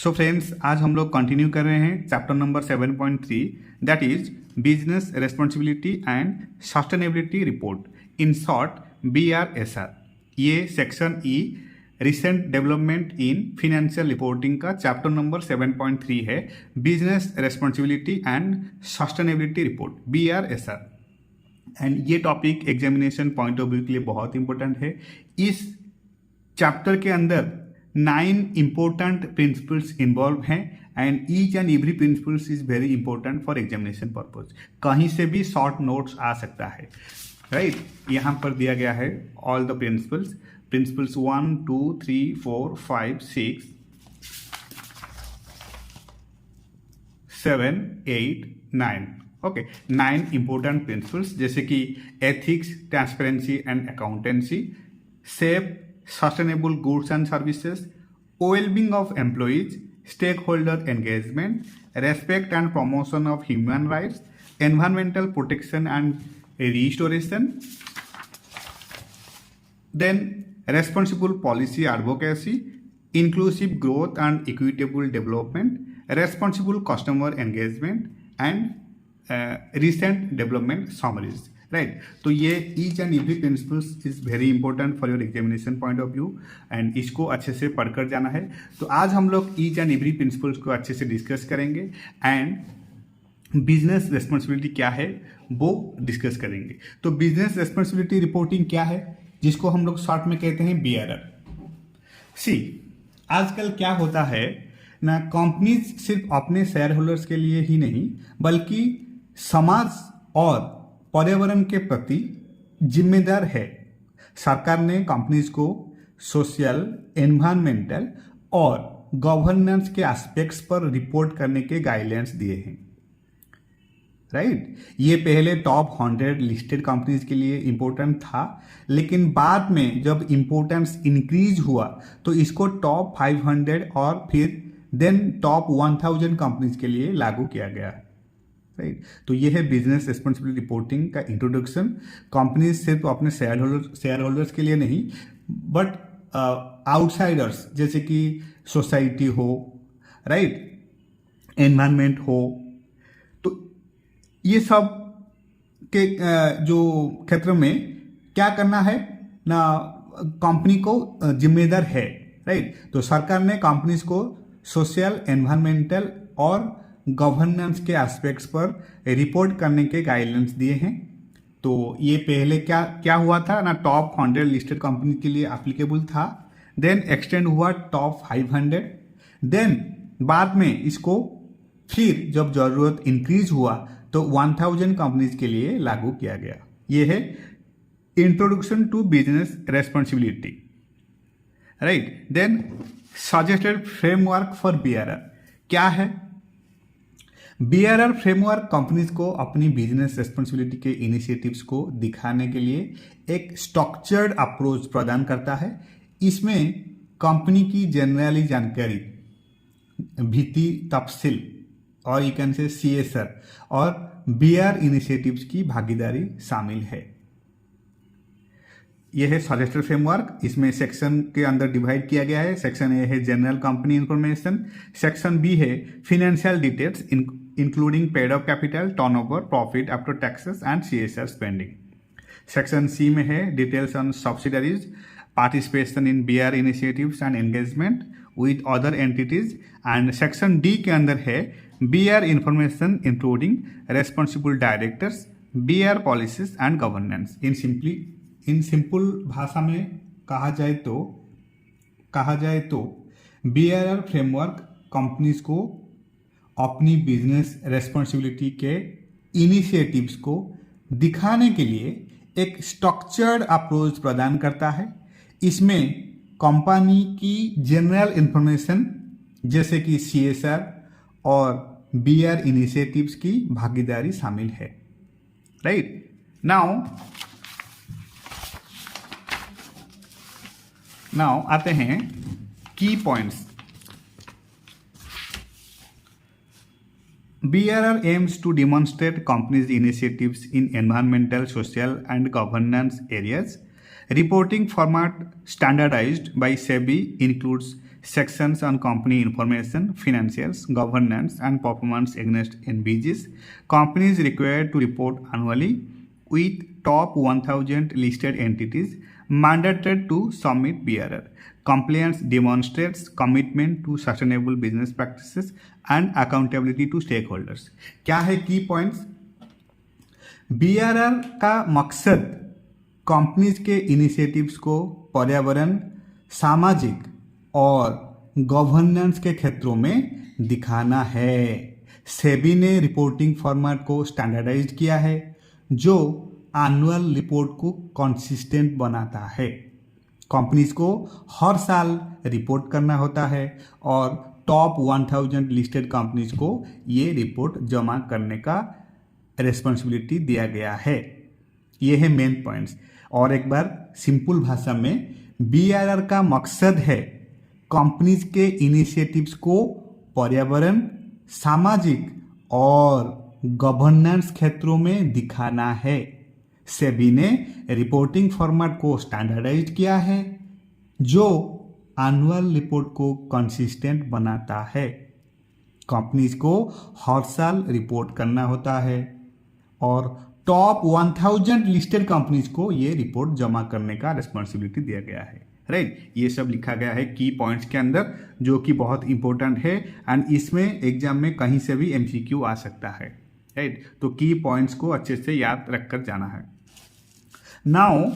So friends, आज हम लोग कंटिन्यू कर रहे हैं chapter number 7.3 that is business responsibility and sustainability report, in short BRSR। ये section E recent development in financial reporting का चैप्टर नंबर 7.3 है, business responsibility and sustainability report BRSR। And ये topic examination point of view के लिए बहुत important है। इस chapter के अंदर 9 important principles इन्वॉल्व हैं and each and every principles is very important for examination purpose. कहीं से भी शॉर्ट नोट्स आ सकता है, राइट यहाँ पर दिया गया है all the principles 1 2 3 4 5 6 7 8 9 okay 9 important principles, जैसे कि ethics, transparency and accountancy, safe sustainable goods and services, well-being of employees, stakeholder engagement, respect and promotion of human rights, environmental protection and restoration, then responsible policy advocacy, inclusive growth and equitable development, responsible customer engagement and recent development summaries, right. तो ये each and every principles is very important for your examination point of view and इसको अच्छे से पढ़कर जाना है। तो आज हम लोग ईच एंड एवरी प्रिंसिपल्स को अच्छे से डिस्कस करेंगे एंड बिजनेस रेस्पॉन्सिबिलिटी क्या है वो डिस्कस करेंगे। तो बिजनेस रेस्पॉन्सिबिलिटी रिपोर्टिंग क्या है, जिसको हम लोग शॉर्ट में कहते हैं BRR। सी, आजकल क्या होता है ना, कंपनीज सिर्फ अपने शेयर होल्डर्स के लिए ही नहीं बल्कि समाज और पर्यावरण के प्रति जिम्मेदार है। सरकार ने कंपनीज को सोशल, एनवायरमेंटल और गवर्नेंस के एस्पेक्ट्स पर रिपोर्ट करने के गाइडलाइंस दिए हैं, राइट। ये पहले टॉप 100 लिस्टेड कंपनीज के लिए इंपॉर्टेंट था, लेकिन बाद में जब इंपॉर्टेंस इंक्रीज हुआ तो इसको टॉप 500 और फिर देन टॉप 1000 कंपनीज के लिए लागू किया गया, राइट। तो ये है बिजनेस रेस्पॉन्सिबिलिटी रिपोर्टिंग का इंट्रोडक्शन। कंपनीज सिर्फ अपने शेयर होल्डर्स के लिए नहीं बट आउटसाइडर्स जैसे कि सोसाइटी हो, राइट, एनवायरनमेंट हो, तो ये सब के जो क्षेत्र में क्या करना है ना, कंपनी को जिम्मेदार है, राइट। तो सरकार ने कंपनीज को सोशल, एनवायरमेंटल और गवर्नेंस के एस्पेक्ट्स पर रिपोर्ट करने के गाइडलाइंस दिए हैं। तो ये पहले क्या हुआ था ना, टॉप 100 लिस्टेड कंपनी के लिए एप्लीकेबल था, देन एक्सटेंड हुआ टॉप 500, देन बाद में इसको फिर जब जरूरत इंक्रीज हुआ तो 1000 कंपनीज के लिए लागू किया गया। ये है introduction to business responsibility, right. Then suggested framework for BRR क्या है। BRR फ्रेमवर्क कंपनीज को अपनी बिजनेस रेस्पॉन्सिबिलिटी के इनिशिएटिव्स को दिखाने के लिए एक स्ट्रक्चर्ड अप्रोच प्रदान करता है। इसमें कंपनी की जनरली जानकारी, वित्तीय तफसील और यू कैन से CSR और BR इनिशिएटिव्स की भागीदारी शामिल है। यह है सजेस्टेड फ्रेमवर्क। इसमें सेक्शन के अंदर डिवाइड किया गया है। सेक्शन ए है general company information, section B है financial details including paid up capital, turnover, profit after taxes and CSR spending. Section C में है details on subsidiaries, participation in BR initiatives and engagement with other entities, and section D के अंदर है BR information including responsible directors, BR policies and governance. In simple भाषा में कहा जाए तो BRR फ्रेमवर्क कंपनीज को अपनी बिजनेस रेस्पॉन्सिबिलिटी के इनिशिएटिव्स को दिखाने के लिए एक स्ट्रक्चर्ड अप्रोच प्रदान करता है। इसमें कंपनी की जनरल इंफॉर्मेशन जैसे कि CSR और BR इनिशिएटिव्स की भागीदारी शामिल है, राइट। नाउ आते हैं की points. BRR aims to demonstrate companies' initiatives in environmental, social, and governance areas. Reporting format standardized by SEBI includes sections on company information, financials, governance, and performance against NBGs. Companies required to report annually with top 1000 listed entities mandated to submit BRR. Compliance demonstrates commitment to sustainable business practices and accountability to stakeholders. क्या है की points? BRR का मकसद companies के initiatives को पर्यावरण, सामाजिक और गवर्नेंस के क्षेत्रों में दिखाना है। सेबी ने रिपोर्टिंग फॉर्मेट को स्टैंडर्डाइज किया है जो एनुअल रिपोर्ट को कंसिस्टेंट बनाता है। कंपनीज को हर साल रिपोर्ट करना होता है और टॉप 1000 लिस्टेड कंपनीज को ये रिपोर्ट जमा करने का रिस्पॉन्सिबिलिटी दिया गया है। ये है मेन पॉइंट्स। और एक बार सिंपल भाषा में BRR का मकसद है कंपनीज के इनिशिएटिव्स को पर्यावरण, सामाजिक और गवर्नेंस क्षेत्रों में दिखाना है। सेबी ने रिपोर्टिंग फॉर्मेट को स्टैंडर्डाइज किया है जो एनुअल रिपोर्ट को कंसिस्टेंट बनाता है। कंपनीज को हर साल रिपोर्ट करना होता है और टॉप 1000 लिस्टेड कंपनीज को ये रिपोर्ट जमा करने का रिस्पॉन्सिबिलिटी दिया गया है। राइट, ये सब लिखा गया है की पॉइंट्स के अंदर, जो कि बहुत इंपॉर्टेंट है एंड इसमें एग्जाम में कहीं से भी MCQ आ सकता है। राइट, तो की पॉइंट्स को अच्छे से याद रखकर जाना है। Now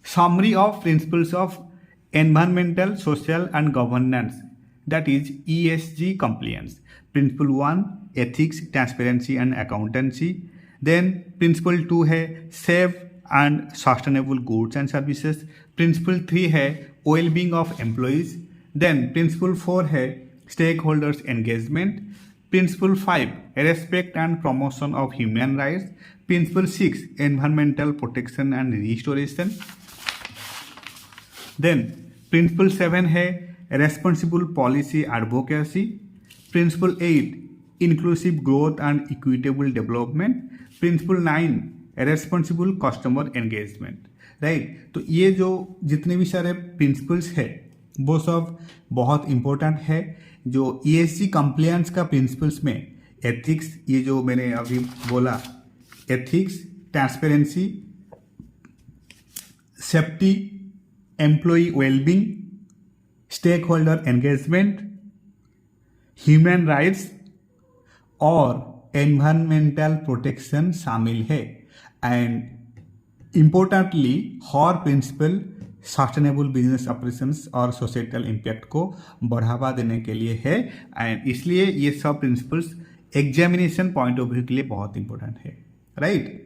summary of principles of environmental, social and governance, that is ESG compliance. Principle 1 ethics, transparency and accountancy. Then Principle 2 है safe and sustainable goods and services. Principle 3 है well-being of employees. Then Principle 4 है stakeholders engagement. Principle 5 respect and promotion of human rights. Principle 6 environmental protection and restoration. Then Principle 7 है responsible policy advocacy. Principle 8 inclusive growth and equitable development. Principle 9 responsible customer engagement. Right, तो ये जो जितने भी सारे principles है वो सब बहुत इंपॉर्टेंट है। जो ESG कंप्लायंस का प्रिंसिपल्स में एथिक्स, ये जो मैंने अभी बोला, ethics, transparency, safety, employee wellbeing, stakeholder engagement, human rights और एनवायरमेंटल प्रोटेक्शन शामिल है। एंड इम्पोर्टेंटली हर प्रिंसिपल सस्टेनेबल बिजनेस ऑपरेशंस और सोसाइटल इम्पैक्ट को बढ़ावा देने के लिए है एंड इसलिए ये सब principles examination point of view के लिए बहुत इंपॉर्टेंट है। राइट,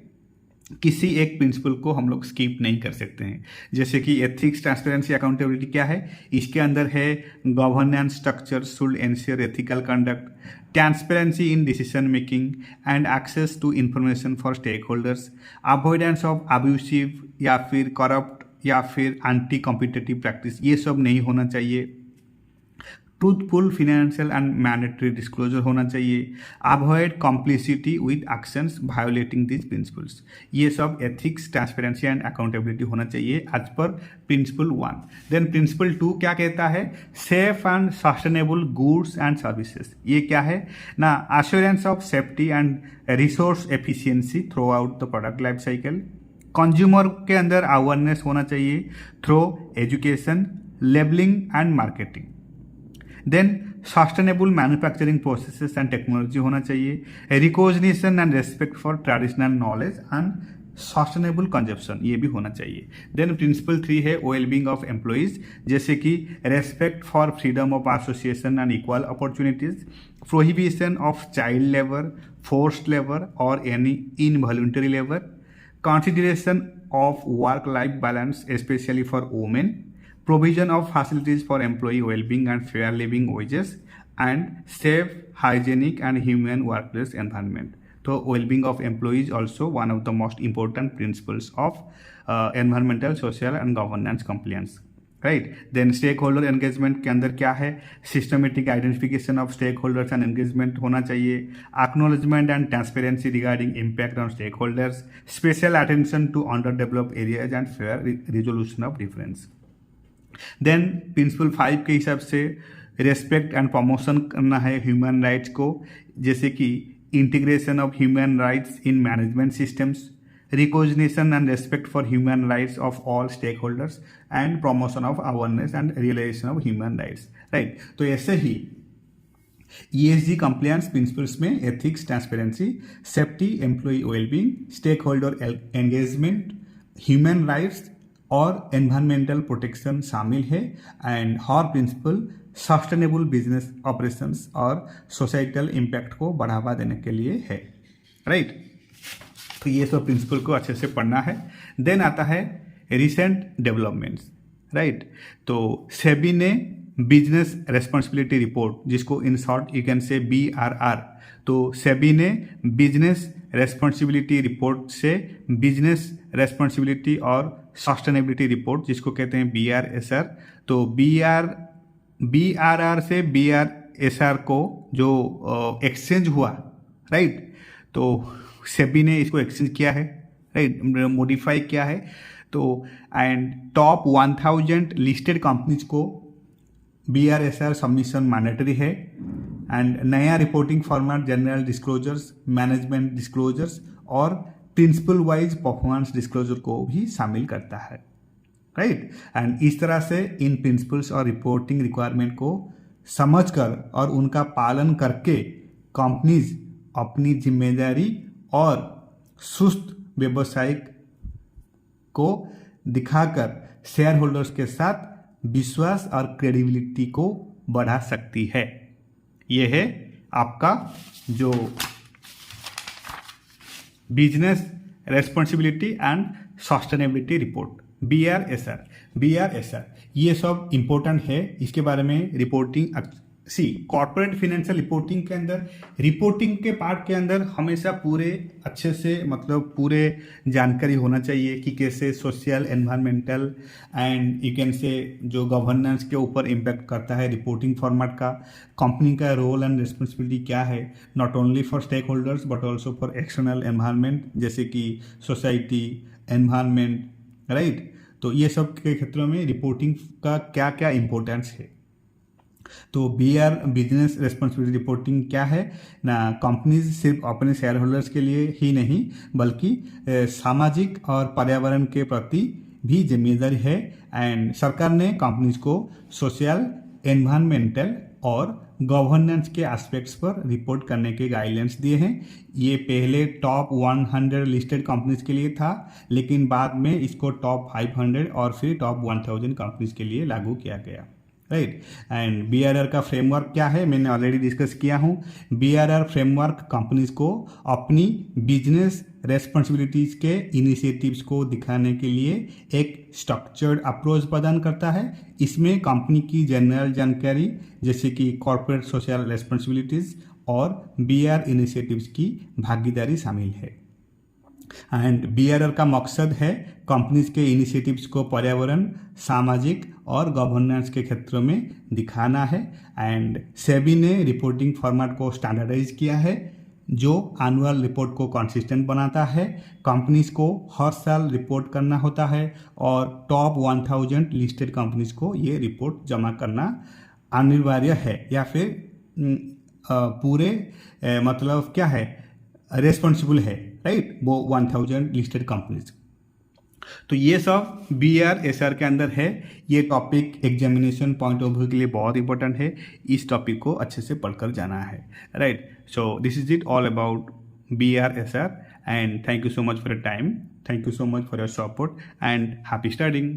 किसी एक प्रिंसिपल को हम लोग स्किप नहीं कर सकते हैं। जैसे कि एथिक्स, ट्रांसपेरेंसी, अकाउंटेबिलिटी क्या है, इसके अंदर है governance structure should ensure ethical conduct, transparency in decision making and access to information for stakeholders, avoidance of abusive या फिर करप्ट या फिर एंटी कॉम्पिटिटिव प्रैक्टिस, ये सब नहीं होना चाहिए। Truthful financial and mandatory disclosure होना चाहिए। Avoid complicity with actions violating this principles, ये सब एथिक्स, ट्रांसपेरेंसी एंड अकाउंटेबिलिटी होना चाहिए as per principal 1। Then principal 2 क्या कहता है, safe and sustainable goods and services. ये क्या है ना, assurance of safety and resource efficiency throughout the product life cycle. Consumer के अंदर अवेयरनेस होना चाहिए through education, labelling and marketing. Then sustainable manufacturing processes and technology होना चाहिए। Recognition and respect for traditional knowledge and sustainable consumption, ये भी होना चाहिए। देन प्रिंसिपल 3 है वेलबींग ऑफ एम्प्लॉइज, जैसे कि respect for freedom of association and equal opportunities, prohibition of child labour, forced labour और any involuntary labour, consideration of work-life balance, especially for women, provision of facilities for employee well-being and fair living wages, and safe, hygienic and human workplace environment. So well-being of employees also one of the most important principles of environmental, social and governance compliance. Right, then stakeholder engagement के अंदर क्या है, systematic identification of stakeholders and engagement होना चाहिए। Acknowledgement and transparency regarding impact on stakeholders, special attention to underdeveloped areas and fair resolution of difference. Then principle 5 के हिसाब से respect and promotion करना है human rights को, जैसे कि integration of human rights in management systems, recognition and respect for human rights of all stakeholders and promotion of awareness and realisation of human rights, right. तो ऐसे ही ESG compliance principles में ethics, transparency, safety, employee wellbeing, stakeholder engagement, human rights और environmental protection शामिल है। And हर principle sustainable business operations और societal impact को बढ़ावा देने के लिए है, राइट। तो ये सब प्रिंसिपल को अच्छे से पढ़ना है। देन आता है रिसेंट डेवलपमेंट्स, राइट। तो सेबी ने बिजनेस रेस्पॉन्सिबिलिटी रिपोर्ट, जिसको इन शॉर्ट यू कैन से BRR, तो सेबी ने बिजनेस रेस्पॉन्सिबिलिटी रिपोर्ट से बिजनेस रेस्पॉन्सिबिलिटी और सस्टेनेबिलिटी रिपोर्ट, जिसको कहते हैं BRSR, तो BRR से BRSR को जो एक्सचेंज हुआ, राइट, तो सेबी ने इसको एक्सचेंज किया है, राइट, मॉडिफाई किया है। तो एंड टॉप 1000 लिस्टेड कंपनीज को BRSR सबमिशन मैंडेटरी है। एंड नया reporting format general disclosures, management disclosures और प्रिंसिपल वाइज परफॉर्मेंस डिस्क्लोजर को भी शामिल करता है, राइट। एंड इस तरह से इन प्रिंसिपल्स और रिपोर्टिंग रिक्वायरमेंट को समझकर और उनका पालन करके कंपनीज अपनी जिम्मेदारी और सुस्त व्यवसायिक को दिखाकर शेयर होल्डर्स के साथ विश्वास और क्रेडिबिलिटी को बढ़ा सकती है। यह है आपका जो business responsibility and sustainability report BRSR। ये सब इम्पोर्टेंट है, इसके बारे में रिपोर्टिंग कॉर्पोरेट फाइनेंशियल रिपोर्टिंग के अंदर, रिपोर्टिंग के पार्ट के अंदर हमेशा पूरे अच्छे से मतलब पूरे जानकारी होना चाहिए कि कैसे social, environmental and you can say जो गवर्नेंस के ऊपर इम्पैक्ट करता है रिपोर्टिंग फॉर्मेट का, कंपनी का रोल एंड रिस्पॉन्सिबिलिटी क्या है, not only for stakeholders but also for external environment, जैसे कि सोसाइटी, एनवायरमेंट, राइट। तो ये सब के क्षेत्रों में रिपोर्टिंग का क्या क्या इम्पोर्टेंस है। तो बिजनेस रेस्पॉन्सिबिलिटी रिपोर्टिंग क्या है ना, कंपनीज सिर्फ अपने शेयर होल्डर्स के लिए ही नहीं बल्कि सामाजिक और पर्यावरण के प्रति भी जिम्मेदारी है। एंड सरकार ने कंपनीज को सोशल, एनवायरमेंटल और गवर्नेंस के एस्पेक्ट्स पर रिपोर्ट करने के गाइडलाइंस दिए हैं। ये पहले टॉप 100 लिस्टेड कंपनीज के लिए था, लेकिन बाद में इसको टॉप 500 और फिर टॉप 1000 कंपनीज के लिए लागू किया गया, राइट। एंड BRR का फ्रेमवर्क क्या है, मैंने ऑलरेडी डिस्कस किया हूँ। BRR फ्रेमवर्क कंपनीज को अपनी बिजनेस रेस्पॉन्सिबिलिटीज के इनिशिएटिव्स को दिखाने के लिए एक स्ट्रक्चर्ड अप्रोच प्रदान करता है। इसमें कंपनी की जनरल जानकारी जैसे कि कॉर्पोरेट सोशल रेस्पॉन्सिबिलिटीज और BR इनिशिएटिव्स की भागीदारी शामिल है। एंड BRR का मकसद है कंपनीज के इनिशिएटिव्स को पर्यावरण, सामाजिक और गवर्नेंस के क्षेत्रों में दिखाना है। एंड सेबी ने रिपोर्टिंग फॉर्मेट को स्टैंडर्डाइज किया है जो एनुअल रिपोर्ट को कंसिस्टेंट बनाता है। कंपनीज को हर साल रिपोर्ट करना होता है और टॉप 1000 लिस्टेड कंपनीज को ये रिपोर्ट जमा करना अनिवार्य है या फिर पूरे मतलब क्या है रेस्पॉन्सिबल है, राइट, वो 1000 लिस्टेड कंपनीज। तो ये सब BRSR के अंदर है। ये topic examination point of view के लिए बहुत इंपॉर्टेंट है, इस टॉपिक को अच्छे से पढ़कर जाना है, right. So this is it all about BRSR and thank you so much for your time, thank you so much for your support and happy studying.